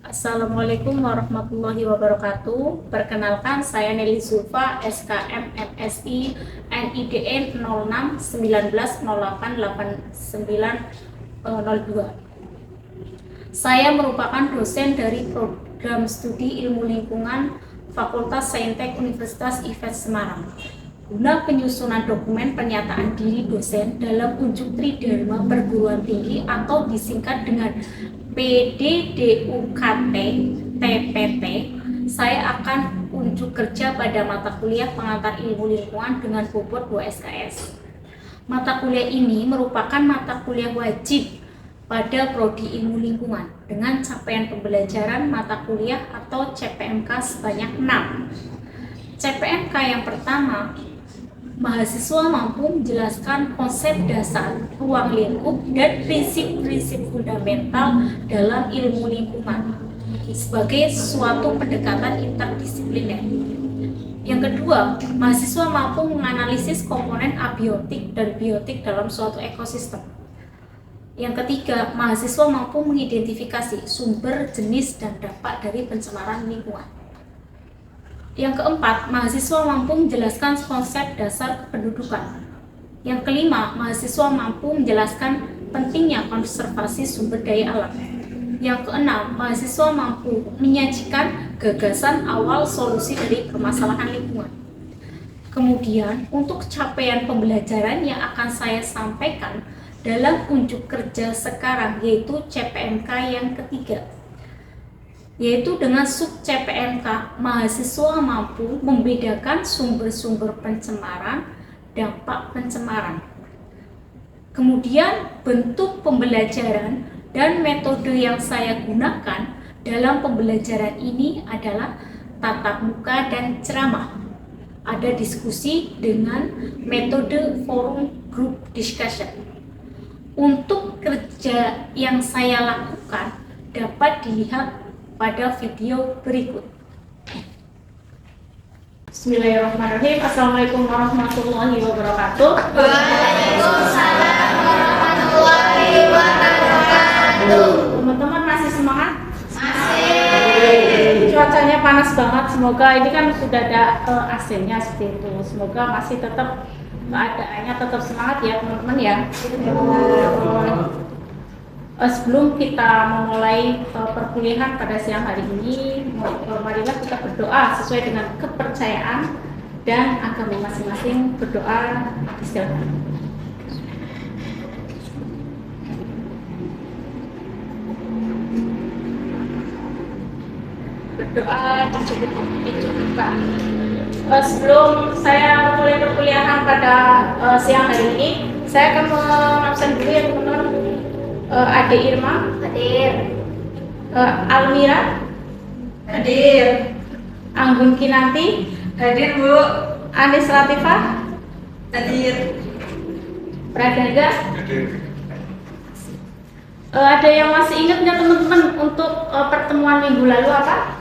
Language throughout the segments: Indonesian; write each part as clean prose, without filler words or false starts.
Assalamualaikum warahmatullahi wabarakatuh. Perkenalkan, saya Nelly Zulfa, SKM MSI NIDN 06 19 08 89 02. Saya merupakan dosen dari program studi ilmu lingkungan Fakultas Saintek Universitas IFES Semarang. Guna penyusunan dokumen pernyataan diri dosen dalam unjuk tridharma perguruan tinggi atau disingkat dengan PDDUKT TPT, saya akan unjuk kerja pada mata kuliah pengantar ilmu lingkungan dengan bobot 2 SKS. Mata kuliah ini merupakan mata kuliah wajib pada prodi ilmu lingkungan dengan capaian pembelajaran mata kuliah atau CPMK sebanyak 6. CPMK yang pertama, mahasiswa mampu menjelaskan konsep dasar, ruang lingkup, dan prinsip-prinsip fundamental dalam ilmu lingkungan sebagai suatu pendekatan interdisipliner. Yang kedua, mahasiswa mampu menganalisis komponen abiotik dan biotik dalam suatu ekosistem. Yang ketiga, mahasiswa mampu mengidentifikasi sumber, jenis, dan dampak dari pencemaran lingkungan. Yang keempat, mahasiswa mampu menjelaskan konsep dasar kependudukan. Yang kelima, mahasiswa mampu menjelaskan pentingnya konservasi sumber daya alam. Yang keenam, mahasiswa mampu menyajikan gagasan awal solusi dari permasalahan lingkungan. Kemudian, untuk capaian pembelajaran yang akan saya sampaikan dalam unjuk kerja sekarang, yaitu CPMK yang ketiga, yaitu dengan sub CPMK, mahasiswa mampu membedakan sumber-sumber pencemaran, dampak pencemaran. Kemudian bentuk pembelajaran dan metode yang saya gunakan dalam pembelajaran ini adalah tatap muka dan ceramah. Ada diskusi dengan metode forum group discussion. Untuk kerja yang saya lakukan dapat dilihat pada video berikut. Bismillahirrahmanirrahim. Assalamualaikum warahmatullahi wabarakatuh. Waalaikumsalam warahmatullahi wabarakatuh. Teman-teman masih semangat? Masih. Cuacanya panas banget. Semoga ini kan sudah ada AC-nya seperti itu. Semoga masih tetap keadaannya tetap semangat ya teman-teman ya. Sebelum kita memulai perkuliahan pada siang hari ini, marilah kita berdoa sesuai dengan kepercayaan dan agama masing-masing. Berdoa, silakan. Berdoa dicoba. Sebelum saya mulai perkuliahan pada siang hari ini, saya akan mengabsen dulu ya teman-teman. Ade Irma, Hadir. Almira, Hadir. Anggun Kinanti, Hadir, Bu. Anis Latifah, Hadir. Pradaga. Ada yang masih ingat nggak teman-teman untuk pertemuan minggu lalu apa?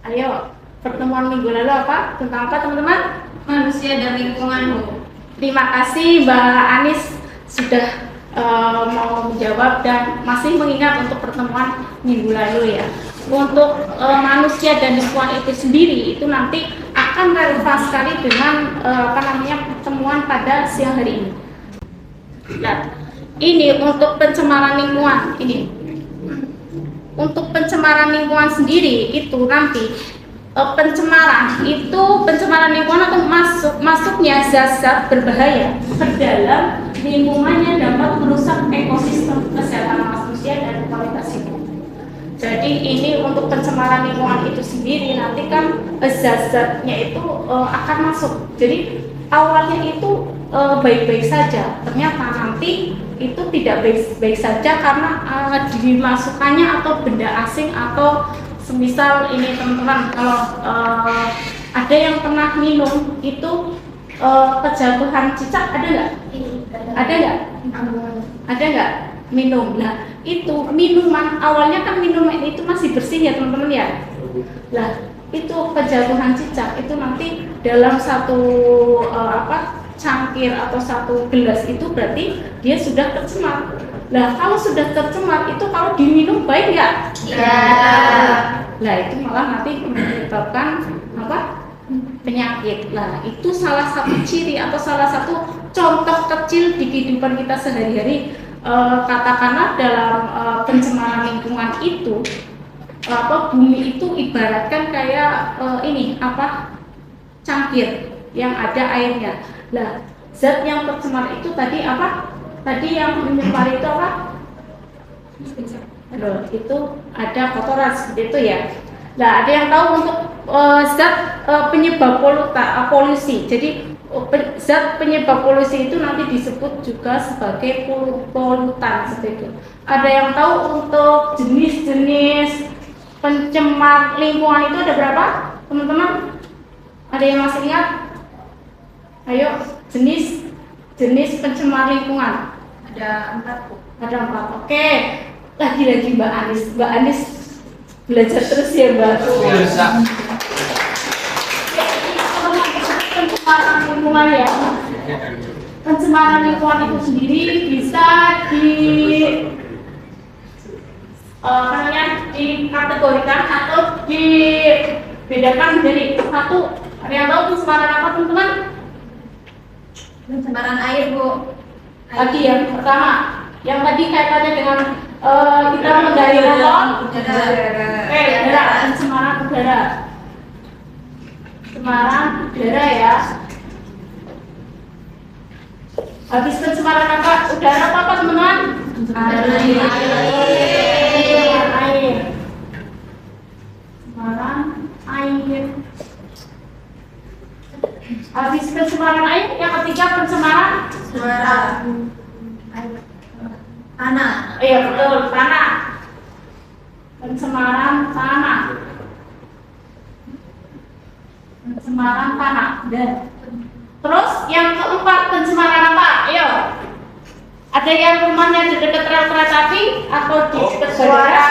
Ayo, pertemuan minggu lalu apa? Tentang apa teman-teman? Manusia dan lingkungan, Bu. Terima kasih Mbak Anis sudah mau menjawab dan masih mengingat untuk pertemuan minggu lalu ya. Untuk manusia dan lingkungan itu sendiri itu nanti akan relevan sekali dengan pertemuan pada siang hari ini. Nah, ini untuk pencemaran lingkungan ini. Untuk pencemaran lingkungan sendiri itu nanti pencemaran lingkungan atau masuknya zat-zat berbahaya ke dalam lingkungan yang dapat merusak ekosistem kesehatan manusia dan kualitas hidup. Jadi ini untuk pencemaran lingkungan itu sendiri nanti kan zat-zatnya itu akan masuk. Jadi awalnya itu baik-baik saja, ternyata nanti itu tidak baik-baik saja karena dimasukkannya atau benda asing atau semisal ini teman-teman, kalau ada yang pernah minum itu kejatuhan cicak, ada nggak? Ada nggak? Ada nggak minum? Nah itu minuman awalnya kan minuman itu masih bersih ya teman-teman ya. Nah itu kejatuhan cicak itu nanti dalam satu cangkir atau satu gelas itu berarti dia sudah tercemar. Nah, kalau sudah tercemar itu kalau diminum baik nggak? Ya. Nah, itu malah nanti menyebabkan apa? Penyakit. Nah, itu salah satu ciri atau salah satu contoh kecil di kehidupan kita sehari-hari. Katakanlah dalam pencemaran lingkungan itu, bumi itu ibaratkan kayak ini apa? Cangkir yang ada airnya. Nah, zat yang tercemar itu tadi apa? Tadi yang menyemar itu apa? Loh, itu ada kotoran seperti itu ya. Nah, ada yang tahu untuk zat penyebab polusi. Jadi zat penyebab polusi itu nanti disebut juga sebagai polutan seperti itu. Ada yang tahu untuk jenis-jenis pencemar lingkungan itu ada berapa, teman-teman? Ada yang masih ingat? Ayo, jenis pencemar lingkungan. Ada 4 Bu. Ada 4. Oke. Lagi-lagi Mbak Anis belajar terus ya Mbak. Pencemaran lingkungan ya. Pencemaran lingkungan itu sendiri bisa dikategorikan atau dibedakan menjadi satu. Ada yang tahu pencemaran apa teman-teman? Pencemaran air Bu. Tadi yang pertama, yang tadi kaitannya dengan kita menggali kotor. Udara, pencemaran udara. Pencemaran udara ya. Habis pencemaran apa? Udara apa teman-teman? Air. Pencemaran air. Habis pencemaran air, yang ketiga pencemaran tanah. Iya betul, tanah. Pencemaran tanah. Pencemaran tanah. Dan terus yang keempat pencemaran apa? Ayo. Ada yang rumahnya di dekat rel kereta api atau di dekat Suara.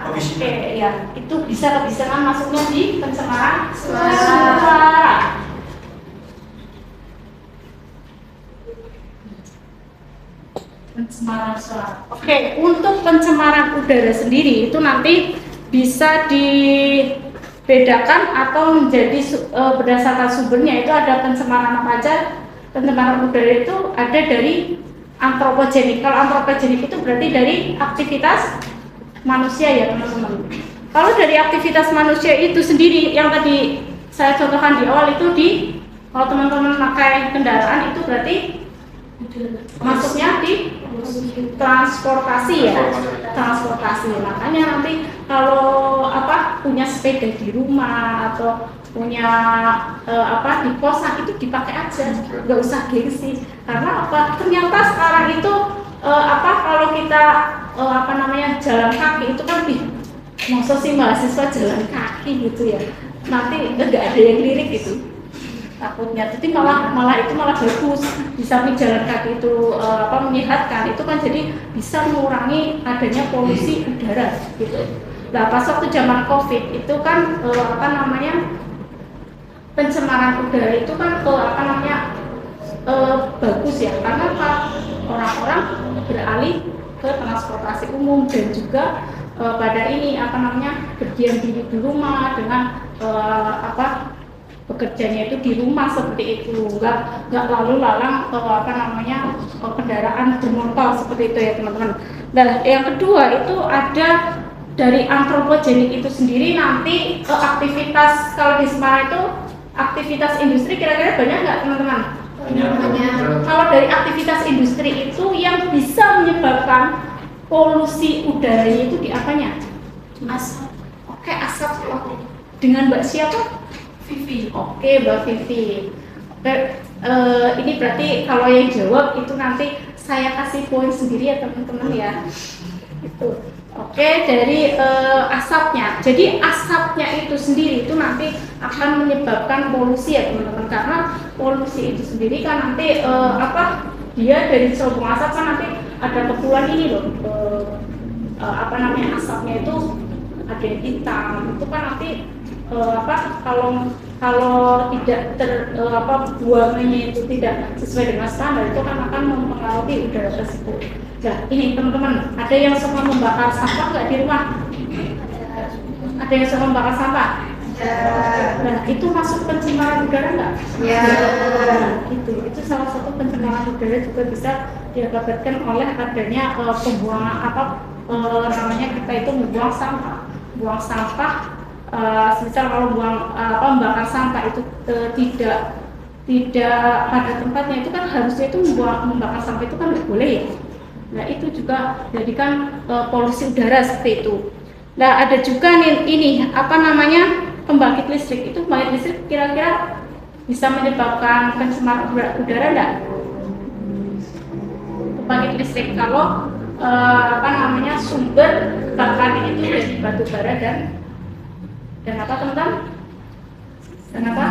Oke, ya. Itu bisa masuknya di pencemaran Suara. suara. Pencemaran suara. Oke, untuk pencemaran udara sendiri itu nanti bisa dibedakan atau menjadi berdasarkan sumbernya. Itu ada pencemaran apa aja? Pencemaran udara itu ada dari antropogenik. Kalau antropogenik itu berarti dari aktivitas manusia ya teman-teman. Kalau dari aktivitas manusia itu sendiri yang tadi saya contohkan di awal itu kalau teman-teman pakai kendaraan itu berarti masuknya di transportasi ya, transportasi. Makanya nanti kalau punya sepeda di rumah atau punya di kosan itu dipakai aja, nggak usah gengsi. Karena ternyata sekarang itu kalau kita jalan kaki itu kan masa sih mahasiswa jalan kaki gitu ya, nanti nggak ada yang lirik gitu. Takutnya, jadi malah itu malah bagus. Di samping jalan kaki itu menyehatkan, itu kan jadi bisa mengurangi adanya polusi udara gitu. Nah, pas waktu zaman COVID itu kan pencemaran udara itu kan bagus ya, karena orang-orang beralih ke transportasi umum dan juga pada ini berdiam diri di rumah dengan bekerjanya itu di rumah seperti itu, nggak lalu lalang kendaraan bermotor seperti itu ya teman-teman. Nah, yang kedua itu ada dari antropogenik itu sendiri nanti aktivitas. Kalau di Semarang itu aktivitas industri kira-kira banyak nggak teman-teman? Banyak. Kalau dari aktivitas industri itu yang bisa menyebabkan polusi udara itu di apanya? Asap. Oke, asap. Dengan Mbak siapa? Vivi. Oke, Mbak Vivi. Ini berarti kalau yang jawab itu nanti saya kasih poin sendiri ya teman-teman ya. Itu. Oke, dari asapnya. Jadi asapnya itu sendiri itu nanti akan menyebabkan polusi ya teman-teman. Karena polusi itu sendiri kan nanti dia dari selubung asap kan nanti ada kepulan ini loh. Asapnya itu ada yang hitam. Itu kan nanti kalau tidak buangannya itu tidak sesuai dengan standar, itu kan akan mempengaruhi udara tersebut. Nah, ini teman-teman, ada yang suka membakar sampah nggak di rumah? Ada yang suka membakar sampah? Nah, itu masuk pencemaran udara nggak? Ya. Itu salah satu pencemaran udara, juga bisa diakibatkan oleh adanya pembuangan namanya kita itu membuang sampah. Buang sampah, misal kalau membakar sampah itu tidak pada tempatnya, itu kan harusnya itu membakar sampah itu kan nggak boleh ya. Nah, itu juga jadikan polusi udara seperti itu. Nah, ada juga nih ini pembangkit listrik. Itu pembangkit listrik kira-kira bisa menyebabkan pencemaran udara enggak? Pembangkit listrik kalau sumber bakarnya itu dari batu bara dan apa teman-teman? Dan apa?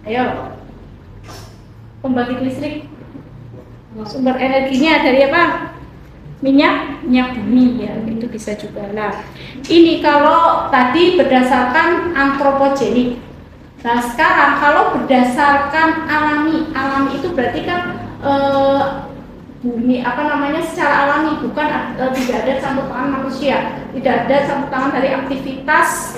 Ayo. Pembangkit listrik sumber energinya dari apa? Minyak bumi ya, itu bisa juga. Nah, ini kalau tadi berdasarkan antropogenik. Nah, sekarang kalau berdasarkan alami itu berarti kan bumi secara alami, bukan tidak ada campur tangan manusia, tidak ada campur tangan dari aktivitas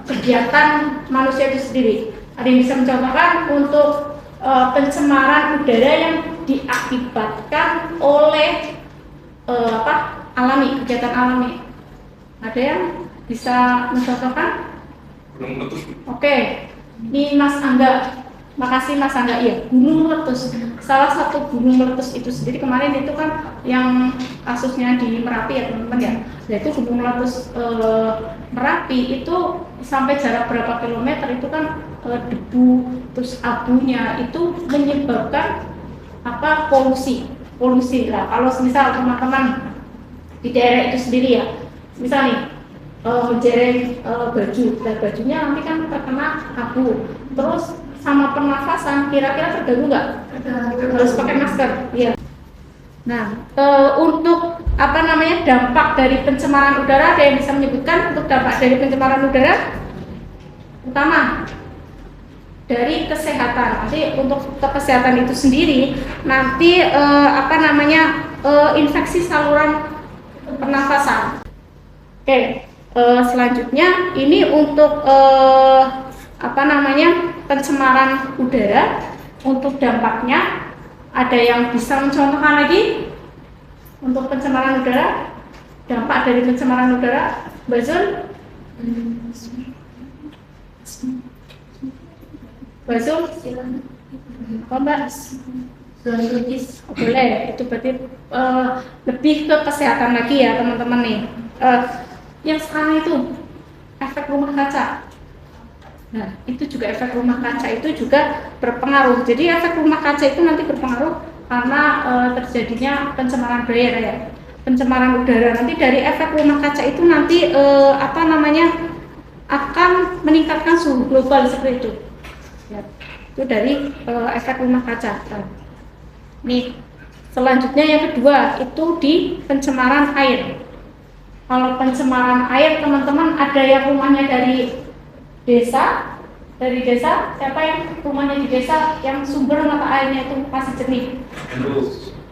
kegiatan manusia itu sendiri. Ada yang bisa mencontohkan untuk pencemaran udara yang diakibatkan oleh kegiatan alami. Ada yang bisa mencontohkan? Oke, ini Mas Angga. Makasih Mas Angga. Iya, gunung meletus. Salah satu gunung meletus itu sendiri kemarin itu kan yang kasusnya di Merapi ya teman-teman ya. Yaitu gunung meletus Merapi itu sampai jarak berapa kilometer itu kan debu terus abunya itu menyebabkan polusi. Lah kalau misal teman-teman di daerah itu sendiri ya, misal nih menjereng baju, dan bajunya nanti kan terkena abu, terus sama pernafasan kira-kira terganggu nggak? Harus pakai masker, ya. Nah, untuk dampak dari pencemaran udara, ada yang bisa menyebutkan untuk dampak dari pencemaran udara? Pertama, dari kesehatan. Nanti untuk kesehatan itu sendiri, nanti infeksi saluran pernafasan. Oke, selanjutnya ini untuk pencemaran udara. Untuk dampaknya, ada yang bisa mencontohkan lagi untuk pencemaran udara? Dampak dari pencemaran udara, Mbak Zul? Mbak Zul? Mbak? Boleh, itu berarti lebih ke kesehatan lagi ya teman-teman nih. Yang sekarang itu efek rumah kaca. Nah, itu juga efek rumah kaca itu juga berpengaruh. Jadi efek rumah kaca itu nanti berpengaruh karena terjadinya pencemaran udara ya. Pencemaran udara nanti dari efek rumah kaca itu nanti akan meningkatkan suhu global seperti itu. Ya, itu dari efek rumah kaca. Nah, nih, selanjutnya yang kedua itu di pencemaran air. Kalau pencemaran air, teman-teman ada yang rumahnya dari desa, siapa yang rumahnya di desa yang sumber mata airnya itu masih jernih?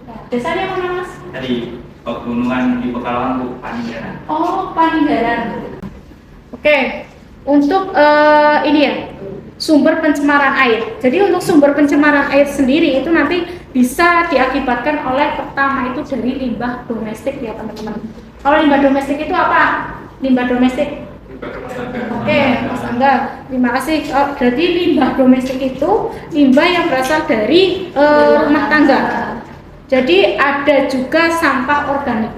Nah, desanya mana Mas? Tadi pegunungan di Pekalongan Bu, Pangandaran. Oh, Pangandaran. Oke, untuk ini ya, sumber pencemaran air. Jadi untuk sumber pencemaran air sendiri itu nanti bisa diakibatkan oleh pertama itu dari limbah domestik ya teman-teman. Kalau limbah domestik itu apa? Limbah domestik. Oke, Mas Angga, terima kasih. Berarti limbah domestik itu limbah yang berasal dari rumah tangga. Jadi ada juga sampah organik,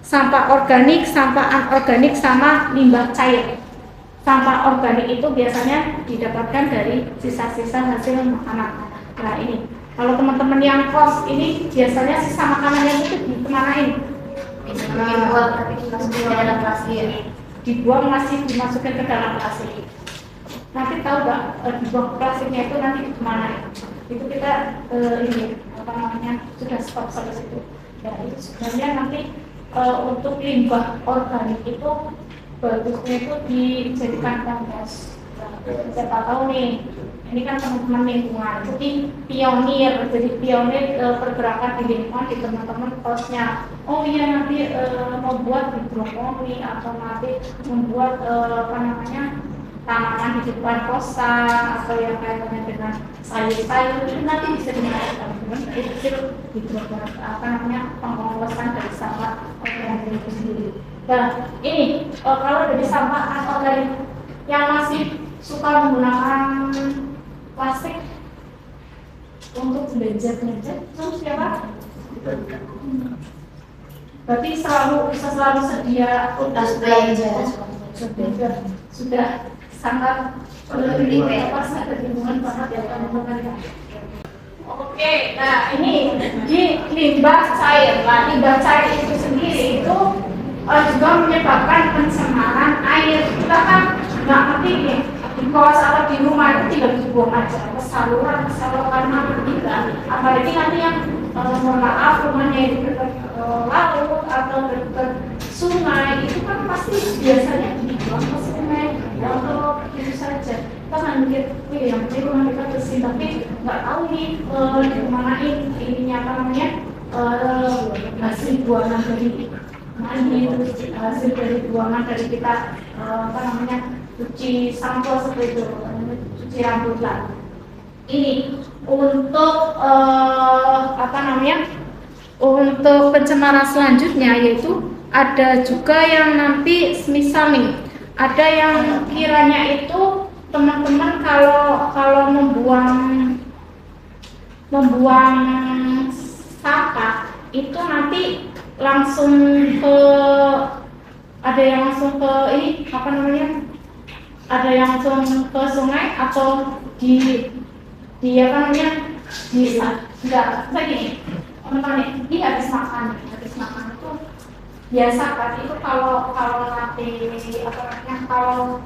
sampah anorganik sama limbah cair. Sampah organik itu biasanya didapatkan dari sisa-sisa hasil makanan. Nah ini, kalau teman-teman yang kos ini biasanya sisa makanannya itu dikemanain? Dibuang, tapi dimasukin ke dalam plastik. Dibuang masih dimasukin ke dalam plastik. Nanti tahu nggak dibuang plastiknya itu nanti kemana? Itu kita sudah stop sampai situ. Ya itu sebenarnya nanti untuk limbah organik itu bagusnya itu dijadikan kompos. Siapa tahu nih, ini kan teman-teman lingkungan, jadi pionir pergerakan di lingkungan di teman-teman kosnya. Oh iya, nanti membuat hidroponik atau nanti membuat apa namanya, tanaman di depan kosan atau yang kaitannya dengan sayur-sayur, itu nanti bisa digunakan teman-teman kecil hidroponik, apa namanya, pengkomposan dari sampah organik itu sendiri. Nah ini kalau dari sampah anorganik yang masih suka menggunakan plastik untuk belanja-belanja, terus siapa? Berarti selalu sedia Tas belanja. sudah sangat sangat kebingungan banget ya teman-teman ya. Oke, nah ini di limbah cair. Nah, limbah cair itu sendiri itu juga menyebabkan pencemaran air. Kita kan nggak ngerti nih, di kos atau di rumah itu tidak dibuang aja ke saluran karena tidak. Apalagi nanti yang mohon maaf rumahnya di dekat laut atau dekat sungai, itu kan pasti biasanya dibuang ke sungai atau itu saja. Kita kan mikir, yang penting rumah kita bersih, tapi nggak tahu nih dimanain ininya apa namanya, hasil buangan dari mandi, hasil dari buangan dari kita apa namanya, cuci sampo seperti itu, cuci rambut lah. Ini untuk apa namanya, untuk pencemaran selanjutnya yaitu ada juga yang nanti misal nih, ada yang kiranya itu teman-teman kalau membuang sampah itu nanti langsung ke, ada yang langsung ke ini apa namanya, ada yang langsung ke sungai atau di apa namanya, di enggak begini teman-teman, ini habis makan itu biasa kan, itu kalau nanti apa namanya, kalau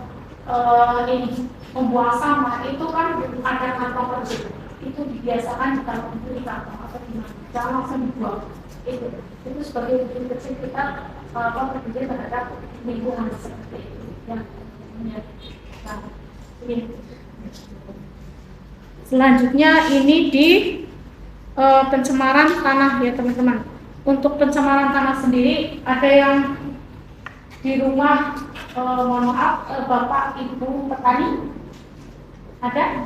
ini membuang sampah itu kan ada kantong kecil, itu dibiasakan di kantong atau di mana, jangan langsung dibuang. Itu sebagai wujud kecil kita berpikir terhadap lingkungan seperti itu ya. Nah, ini selanjutnya ini di pencemaran tanah ya teman-teman. Untuk pencemaran tanah sendiri ada yang di rumah, mohon maaf, bapak ibu petani ada?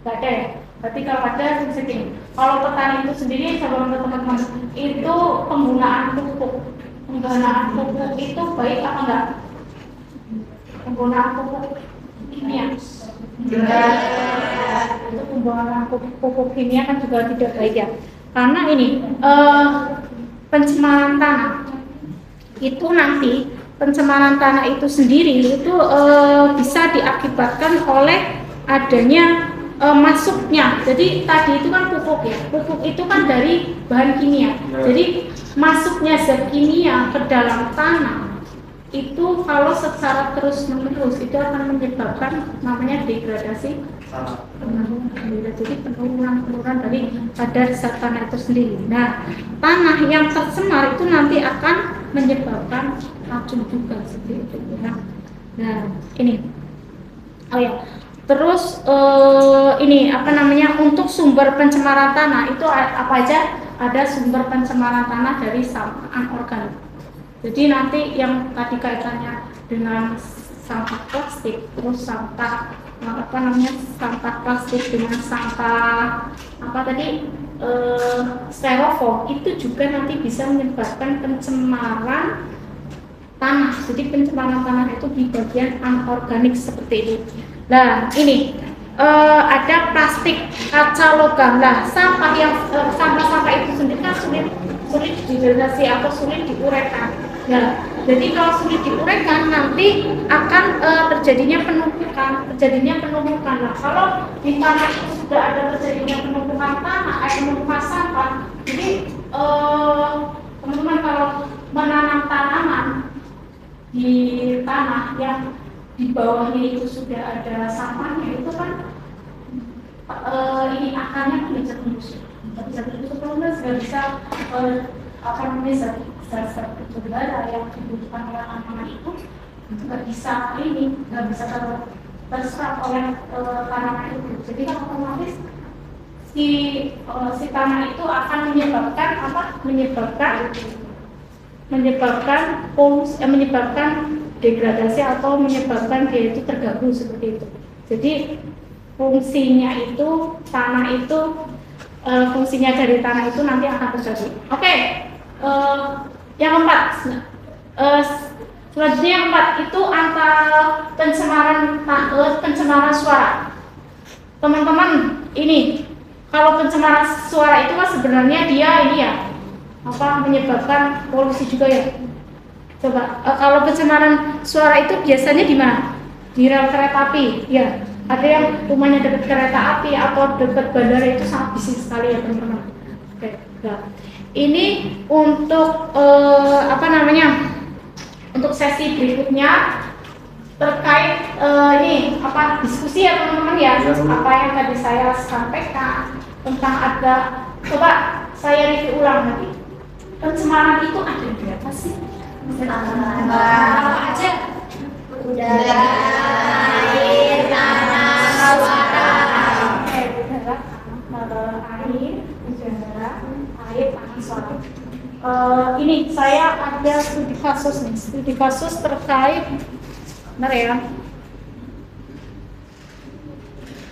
Nggak ada ya? Berarti kalau ada segini. Kalau petani itu sendiri, sebelum teman-teman, itu penggunaan pupuk itu baik apa enggak? Penggunaan pupuk kimia. Itu penggunaan pupuk kimia kan juga tidak baik ya. Karena ini pencemaran tanah itu nanti, pencemaran tanah itu sendiri itu bisa diakibatkan oleh adanya masuknya. Jadi tadi itu kan pupuk ya, pupuk itu kan dari bahan kimia. Jadi masuknya zat kimia ke dalam tanah itu kalau secara terus menerus itu akan menyebabkan namanya degradasi, jadi penurunan dari kadar zat tanah itu sendiri. Nah, tanah yang tercemar itu nanti akan menyebabkan racun juga seperti itu. Nah, ini, oh ya. Terus ini apa namanya, untuk sumber pencemaran tanah itu apa aja? Ada sumber pencemaran tanah dari sampah anorganik. Jadi nanti yang tadi kaitannya dengan sampah plastik, terus sampah apa namanya, sampah plastik dengan sampah apa tadi, styrofoam, itu juga nanti bisa menyebabkan pencemaran tanah. Jadi pencemaran tanah itu di bagian anorganik seperti ini. Nah ini ada plastik, kaca, logam. Nah sampah yang sampah-sampah itu sendiri kan sulit dideteksi atau sulit diuraikan. Nah jadi kalau sulit diuraikan nanti akan terjadinya penumpukan. Nah kalau di tanah itu sudah ada terjadinya penumpukan penumpukan sampah, jadi teman-teman kalau menanam tanaman di tanah yang di bawahnya itu sudah ada sampahnya, itu kan ini akarnya bisa tembus, nggak bisa bisa berbara yang dibutuhkan oleh anak-anak itu nggak bisa terserap oleh tanaman itu. Jadi kan otomatis si tanah itu akan menyebabkan degradasi atau menyebabkan dia itu terganggu seperti itu. Jadi fungsinya dari tanah itu nanti akan terganggu. Oke, yang keempat, selanjutnya yang keempat itu antara pencemaran suara. Teman-teman, ini kalau pencemaran suara itu kan sebenarnya dia menyebabkan polusi juga ya. Coba kalau pencemaran suara itu biasanya di mana? Di rel kereta api, ya. Ada yang rumahnya dekat kereta api atau dekat bandara itu sangat bising sekali ya teman-teman. Oke, nah. Ini untuk untuk sesi berikutnya terkait diskusi ya teman-teman ya. Apa yang tadi saya sampaikan tentang coba saya review ulang lagi. Pencemaran itu ada berapa sih? Apa aja? Udara, air, tanah, suara. Udara, air, tanah, suara. Ini saya ada studi kasus terkait, benar ya?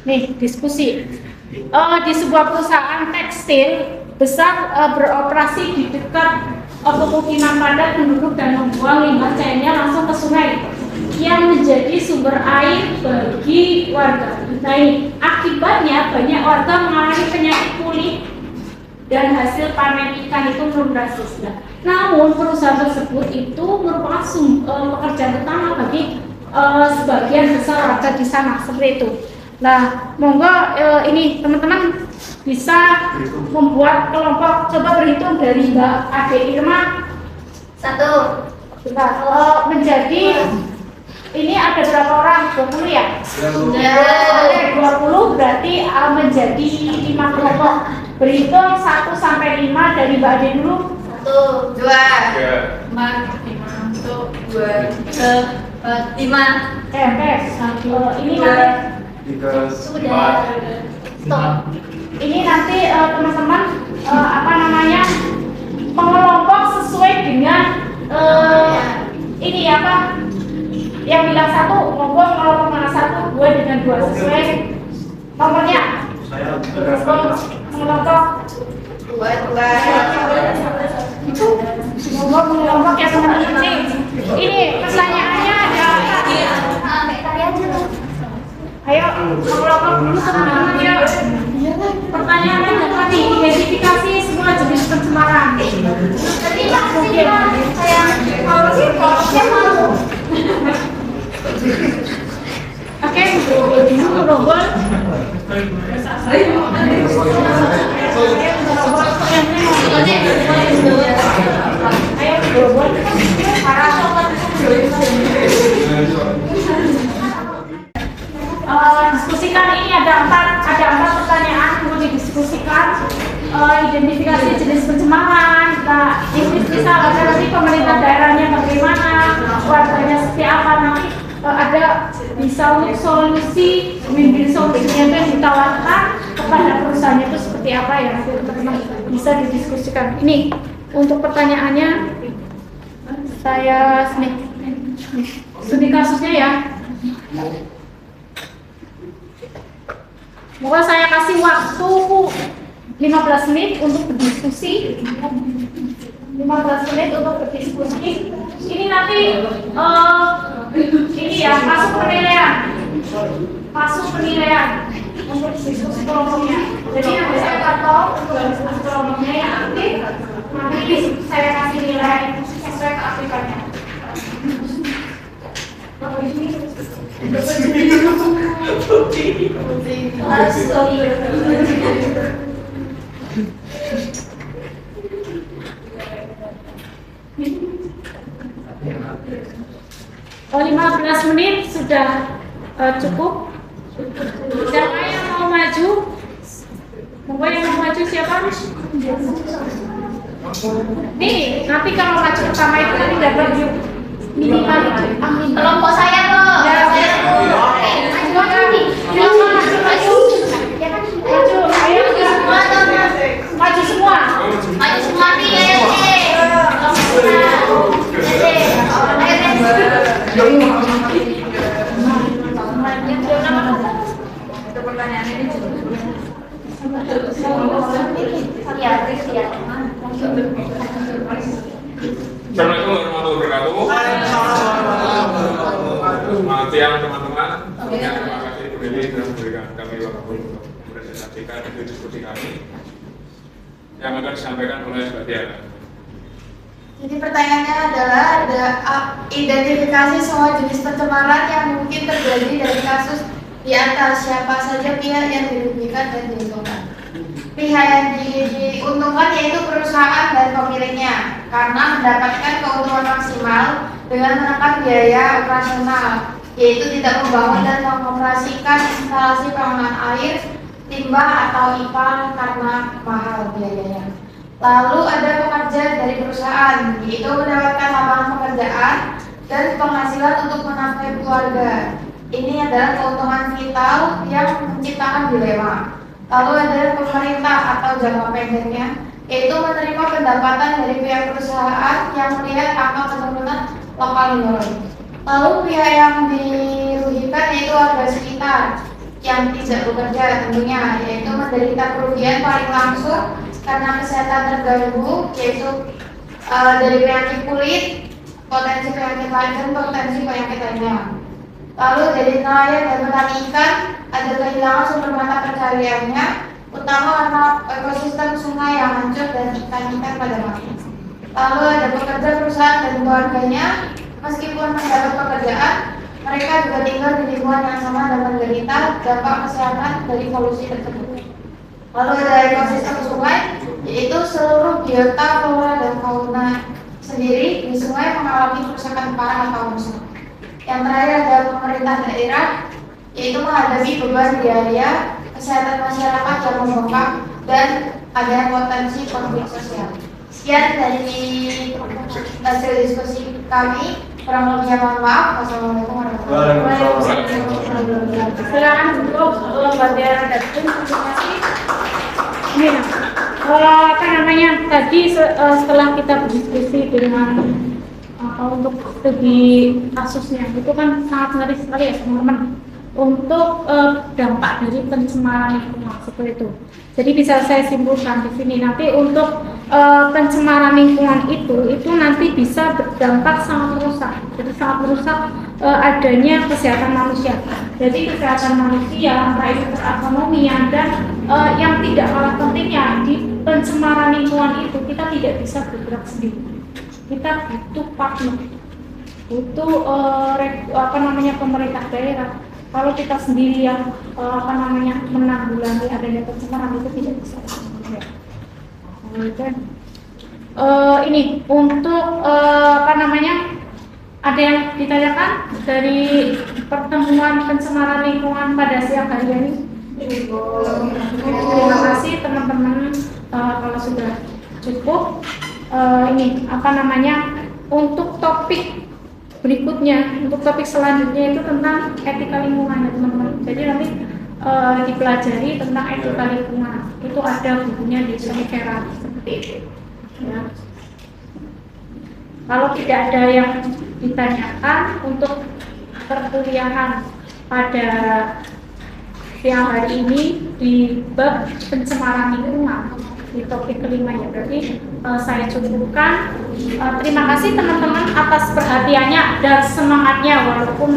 Nih diskusi. Di sebuah perusahaan tekstil besar beroperasi di dekat pemukiman padat penduduk dan membuang limbah cairnya langsung ke sungai yang menjadi sumber air bagi warga. Nah, akibatnya banyak warga mengalami penyakit kulit dan hasil panen ikan itu menurun drastis. Namun perusahaan tersebut itu merupakan pekerjaan utama bagi sebagian besar warga di sana seperti itu. Nah, monggo ini teman-teman bisa membuat kelompok, coba berhitung dari Mbak Ade Irma. 1. Menjadi ini ada berapa orang? 20 ya? 20 berarti menjadi 5 kelompok. Berhitung 1 sampai 5 dari Mbak Ade dulu. 1, 2, 4, 5, 1, 2, 3, 4, 5. Ini nanti Sudah. Stop. ini nanti teman-teman pengelompok sesuai dengan yang bilang 1 monggo kelompok mana 1, 2 dengan 2 sesuai nomornya. Mengelompok 2. mengelompok ya teman-teman. Ini pertanyaannya ada. Ayo mengelompok dulu teman-teman ya. Pertanyaannya apa nih? Identifikasi semua jenis pencemaran. Tadi mungkin saya mau Oke, berobol. Ayo berobol. Diskusikan ini ada empat pertanyaan yang mau didiskusikan. Identifikasi jenis pencemaran. Nah, ini bisa nanti pemerintah daerahnya bagaimana, warganya seperti apa, nanti ada bisa untuk solusi win-win solusinya yang ditawarkan kepada perusahaannya itu seperti apa ya, nanti teman-teman bisa didiskusikan. Ini untuk pertanyaannya saya studi kasusnya ya. Maka saya kasih waktu 15 menit untuk berdiskusi. 15 menit untuk berdiskusi. Ini nanti masuk penilaian untuk diskusi kelompoknya. Jadi nanti saya tahu untuk diskusi kelompoknya yang aktif, nanti saya kasih nilai sesuai keaktifannya. Oh, 15 menit sudah cukup. Siapa yang mau maju? Monggo yang mau maju siapa? Nih, nanti kalau maju pertama itu nanti dapat minimal itu. Amin. Kelompok saya loh. Ya, Saya tuh. maju nih. Maju. Ya kan? Maju. Ayo Semua dong. maju semua. Maju semua nih ya. Itu pertanyaan ini Iya, iya. Assalamualaikum warahmatullahi wabarakatuh. Selamat siang teman-teman. Terima kasih Bu Dewi sudah memberikan kami waktu untuk mempresentasikan ide diskusi kami yang akan disampaikan oleh Mbak Diana. Jadi pertanyaannya adalah identifikasi semua jenis pencemaran yang mungkin terjadi dari kasus di atas, siapa saja pihak yang dirugikan dan diuntungkan. Pihak yang diuntungkan yaitu perusahaan dan pemiliknya karena mendapatkan keuntungan maksimal dengan menekan biaya operasional, yaitu tidak membangun dan mengoperasikan instalasi pengolahan air, limbah atau IPA karena mahal biayanya. Lalu ada pekerja dari perusahaan, yaitu mendapatkan lapangan pekerjaan dan penghasilan untuk menafkahi keluarga. Ini adalah keuntungan vital yang menciptakan dilema. Lalu ada pemerintah atau jangka pendeknya, yaitu menerima pendapatan dari pihak perusahaan yang melihat angka penurunan lokal menurun. Lalu pihak yang dirugikan yaitu warga sekitar yang tidak bekerja tentunya, yaitu menderita kerugian paling langsung karena kesehatan terganggu, yaitu dari penyakit kulit, potensi penyakit lain dan potensi penyakit lainnya. Lalu dari nelayan dan petani ikan ada kehilangan sumber mata pencahariannya, utama karena ekosistem sungai yang hancur dan ikan-ikan pada mati. Lalu ada pekerja perusahaan dan keluarganya, meskipun mendapat pekerjaan, mereka juga tinggal di lingkungan yang sama dan menderita dampak kesehatan dari polusi tersebut. Lalu ada ekosistem sungai, yaitu seluruh biota, flora, dan fauna sendiri di sungai mengalami kerusakan parah atau rusak. Yang terakhir ada pemerintah daerah, yaitu menghadapi beban biaya kesehatan masyarakat yang membengkak dan ada potensi konflik sosial. Sekian dari hasil diskusi kami. Kurang lebihnya mohon maaf. Wassalamualaikum warahmatullahi wabarakatuh. Silakan untuk Mbak Diana dan tim. Terima kasih. Ini apa namanya tadi setelah kita berdiskusi dengan untuk studi kasusnya itu kan sangat ngeri sekali ya teman-teman untuk dampak dari pencemaran lingkungan seperti itu. Jadi bisa saya simpulkan di sini nanti untuk pencemaran lingkungan itu nanti bisa berdampak sangat merusak. Jadi sangat merusak adanya kesehatan manusia. Jadi kesehatan manusia, entah itu perekonomian dan yang tidak kalah pentingnya di pencemaran lingkungan itu kita tidak bisa bergerak sendiri. Kita butuh partner, butuh pemerintah daerah. Kalau kita sendiri yang menanggulangi adanya pencemaran itu tidak bisa. Ini untuk ada yang ditanyakan dari pertemuan pencemaran lingkungan pada siang hari ini. Terima kasih teman-teman. Kalau sudah cukup, untuk topik berikutnya, untuk topik selanjutnya itu tentang etika lingkungan ya teman-teman. Jadi nanti dipelajari tentang etika lingkungan. Itu ada bukunya di Semikera seperti itu. Ya. Kalau tidak ada yang ditanyakan untuk perkuliahan pada siang hari ini di bab pencemaran lingkungan di topik kelima ya, berarti saya cukupkan. Terima kasih teman-teman atas perhatiannya dan semangatnya walaupun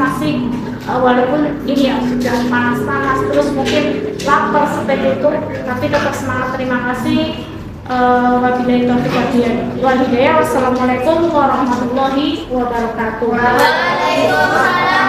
ini ya sudah panas-panas terus mungkin lapar seperti itu, tapi tetap semangat. Terima kasih. Wabillahi taufiq wal hidayah. Wassalamualaikum warahmatullahi wabarakatuh. Waalaikumsalam.